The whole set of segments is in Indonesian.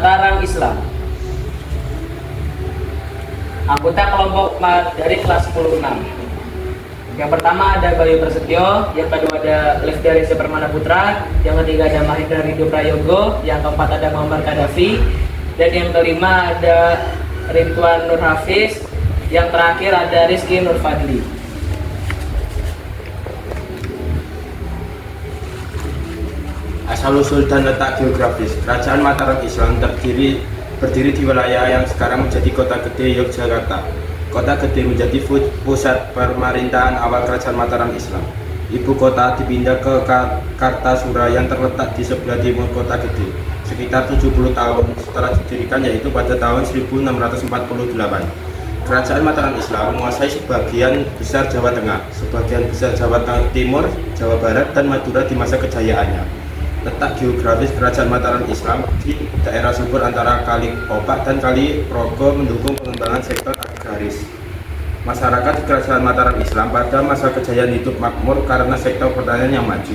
Mataram Islam. Anggota kelompok dari kelas 106. Yang pertama ada Bayu Prasetyo, yang kedua ada Lestari Permana Putra, yang ketiga ada Mahendra Ridho Prayogo, yang keempat ada Muhammad Kadafi, dan yang kelima ada Ridwan Nur Hafiz, yang terakhir ada Rizky Nur Fadli. Asal-usul dan letak geografis. Kerajaan Mataram Islam berdiri di wilayah yang sekarang menjadi Kota Gede Yogyakarta. Kota Gede menjadi pusat pemerintahan awal Kerajaan Mataram Islam. Ibu kota dipindah ke Kartasura yang terletak di sebelah timur Kota Gede sekitar 70 tahun setelah didirikan, yaitu pada tahun 1648. Kerajaan Mataram Islam menguasai sebagian besar Jawa Tengah, sebagian besar Jawa Timur, Jawa Barat, dan Madura di masa kejayaannya. Letak geografis Kerajaan Mataram Islam di daerah subur antara Kali Opak dan Kali Progo mendukung pengembangan sektor agraris. Masyarakat di Kerajaan Mataram Islam pada masa kejayaan hidup makmur karena sektor pertanian yang maju.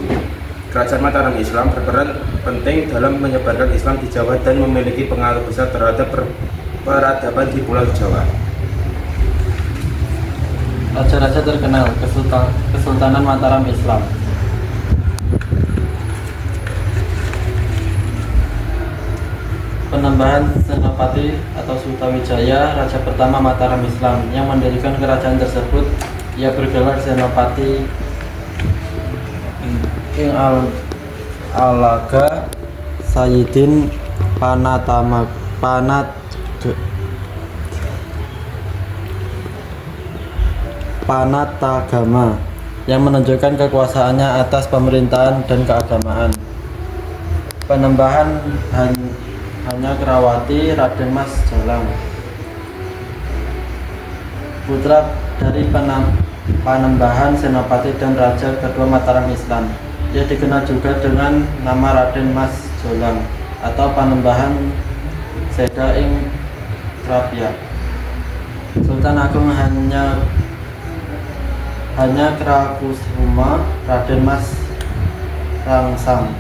Kerajaan Mataram Islam berperan penting dalam menyebarkan Islam di Jawa dan memiliki pengaruh besar terhadap peradaban di Pulau Jawa. Raja-raja terkenal Kesultanan Mataram Islam. Penambahan Senopati atau Sultawijaya, raja pertama Mataram Islam yang mendirikan kerajaan tersebut. Ia bergelar Senopati Ing Alaga Sayyidin Panatagama yang menunjukkan kekuasaannya atas pemerintahan dan keagamaan. Penambahan hanya Kerawati Raden Mas Jalang, putra dari Panembahan Senopati dan Raja kedua Mataram Islam. Ia dikenal juga dengan nama Raden Mas Jolang atau Panembahan Seda ing Krapia. Sultan Agung hanya Krakusuma Raden Mas Rangsang,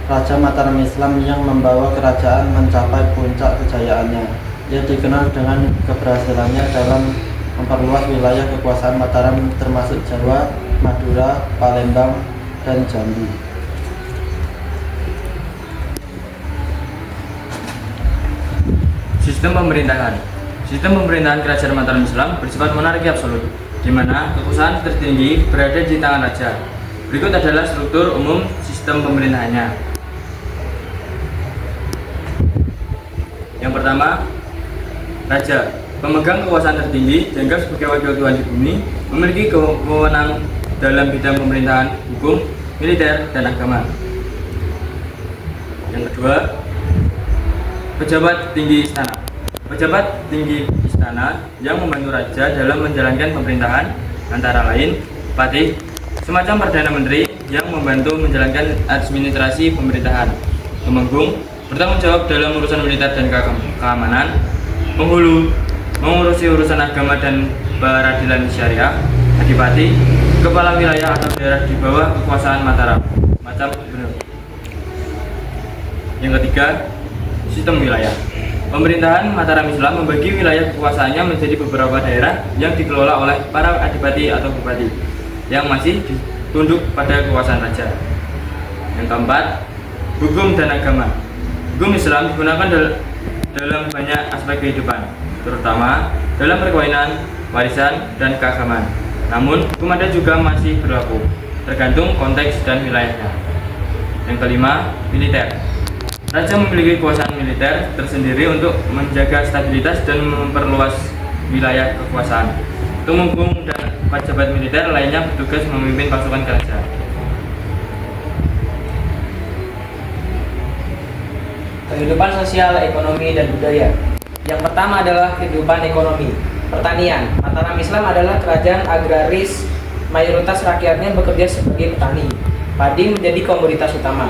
Raja Mataram Islam yang membawa kerajaan mencapai puncak kejayaannya. Ia dikenal dengan keberhasilannya dalam memperluas wilayah kekuasaan Mataram termasuk Jawa, Madura, Palembang, dan Jambi. Sistem pemerintahan Kerajaan Mataram Islam bersifat monarki absolut, di mana kekuasaan tertinggi berada di tangan raja. Berikut adalah struktur umum sistem pemerintahannya. Yang pertama, raja, pemegang kekuasaan tertinggi, dianggap sebagai wakil Tuhan di bumi, memiliki kewenangan dalam bidang pemerintahan, hukum, militer, dan agama. Yang kedua, pejabat tinggi istana. Pejabat tinggi istana yang membantu raja dalam menjalankan pemerintahan antara lain patih, semacam perdana menteri yang membantu menjalankan administrasi pemerintahan, temenggung, bertanggung jawab dalam urusan militer dan keamanan, penghulu, mengurusi urusan agama dan peradilan syariah, adipati, kepala wilayah atau daerah di bawah kekuasaan Mataram, macam gubernur. Yang ketiga, sistem wilayah. Pemerintahan Mataram Islam membagi wilayah kekuasaannya menjadi beberapa daerah yang dikelola oleh para adipati atau bupati yang masih tunduk pada kekuasaan raja. Yang keempat, hukum dan agama. Hukum Islam digunakan dalam banyak aspek kehidupan, terutama dalam perkawinan, warisan, dan keagamaan. Namun, hukum adat juga masih berlaku, tergantung konteks dan wilayahnya. Yang kelima, militer. Raja memiliki kekuasaan militer tersendiri untuk menjaga stabilitas dan memperluas wilayah kekuasaan. Temenggung dan pejabat militer lainnya bertugas memimpin pasukan kerajaan. Kehidupan sosial, ekonomi, dan budaya. Yang pertama adalah kehidupan ekonomi. Pertanian. Mataram Islam adalah kerajaan agraris, mayoritas rakyatnya bekerja sebagai petani. Padi menjadi komoditas utama.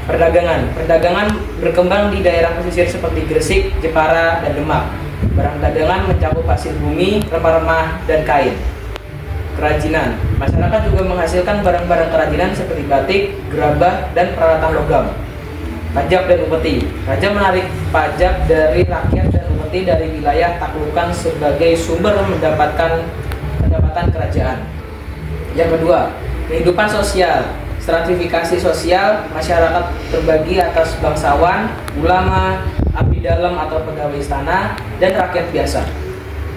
Perdagangan berkembang di daerah pesisir seperti Gresik, Jepara, dan Demak. Barang dagangan mencakup hasil bumi, rempah-rempah, dan kain. Kerajinan. Masyarakat juga menghasilkan barang-barang kerajinan seperti batik, gerabah, dan peralatan logam. Pajak dan upeti. Raja menarik pajak dari rakyat dan upeti dari wilayah taklukan sebagai sumber mendapatkan pendapatan kerajaan. Yang kedua, kehidupan sosial. Stratifikasi sosial, masyarakat terbagi atas bangsawan, ulama, abdi dalam atau pegawai istana, dan rakyat biasa.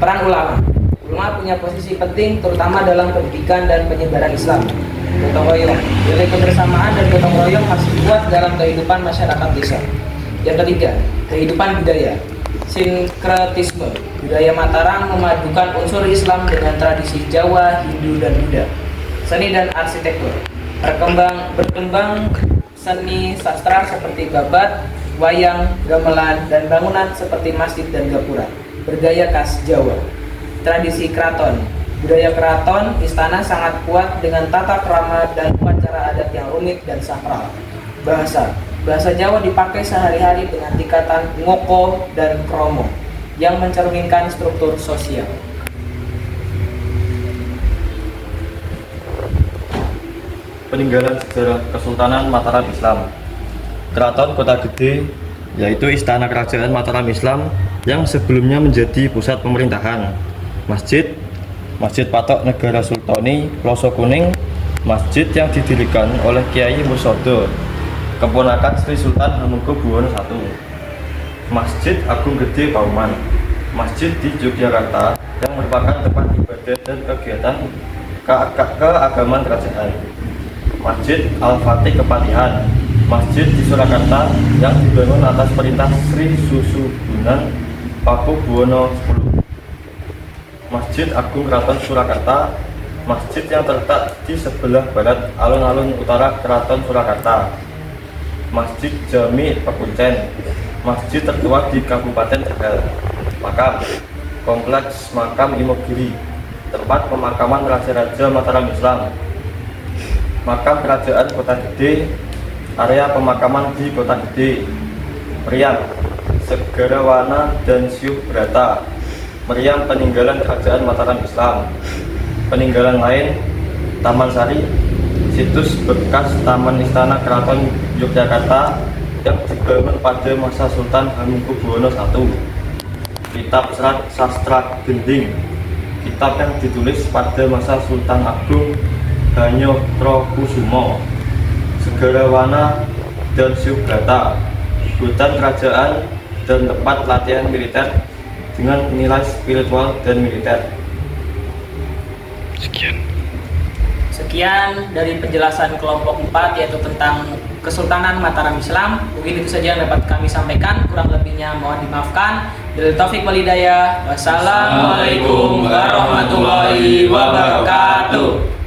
Peran ulama. Ulama punya posisi penting terutama dalam pendidikan dan penyebaran Islam. Gotong royong, nilai kebersamaan dan gotong royong masih kuat dalam kehidupan masyarakat desa. Yang ketiga, kehidupan budaya. Sinkretisme. Budaya Mataram memadukan unsur Islam dengan tradisi Jawa, Hindu, dan Buddha. Seni dan arsitektur. Berkembang seni sastra seperti babat, wayang, gamelan, dan bangunan seperti masjid dan gapura. Bergaya khas Jawa. Tradisi keraton. Budaya keraton, istana sangat kuat dengan tata krama dan upacara adat yang rumit dan sakral. Bahasa Jawa dipakai sehari-hari dengan tingkatan ngoko dan kromo yang mencerminkan struktur sosial. Peninggalan sejarah Kesultanan Mataram Islam. Keraton Kota Gede, yaitu istana kerajaan Mataram Islam yang sebelumnya menjadi pusat pemerintahan. Masjid Patok Negara Sultani, Ploso Kuning, masjid yang didirikan oleh Kiai Musodo, keponakan Sri Sultan Hamengkubuwono I. Masjid Agung Gede Pauman, masjid di Yogyakarta yang merupakan tempat ibadah dan kegiatan keagamaan kerajaan. Masjid Al-Fatih Kepatihan, masjid di Surakarta yang dibangun atas perintah Sri Susuhunan Pakubuwono X. Masjid Agung Keraton Surakarta, masjid yang terletak di sebelah barat alun-alun utara Keraton Surakarta. Masjid Jami Pekuncen, masjid tertua di Kabupaten Tegal. Makam, kompleks makam Imogiri, tempat pemakaman raja-raja Mataram Islam. Makam Kerajaan Kota Gede, area pemakaman di Kota Gede. Meriam, Segarawana dan Syuh Brata, meriam peninggalan Kerajaan Mataram Islam. Peninggalan lain, Taman Sari, situs bekas Taman Istana Keraton Yogyakarta yang dibangun pada masa Sultan Hamengkubuwono I. Kitab Serat Sastra Gending, kitab yang ditulis pada masa Sultan Agung Hanyokrokusumo. Segarawana dan Syuh Brata, hutan kerajaan dan tempat latihan militer dengan nilai spiritual dan militer. Sekian dari penjelasan kelompok 4 yaitu tentang Kesultanan Mataram Islam. Mungkin itu saja yang dapat kami sampaikan, kurang lebihnya mohon dimaafkan. Billahi taufiq wal hidayah. Wassalamualaikum warahmatullahi wabarakatuh.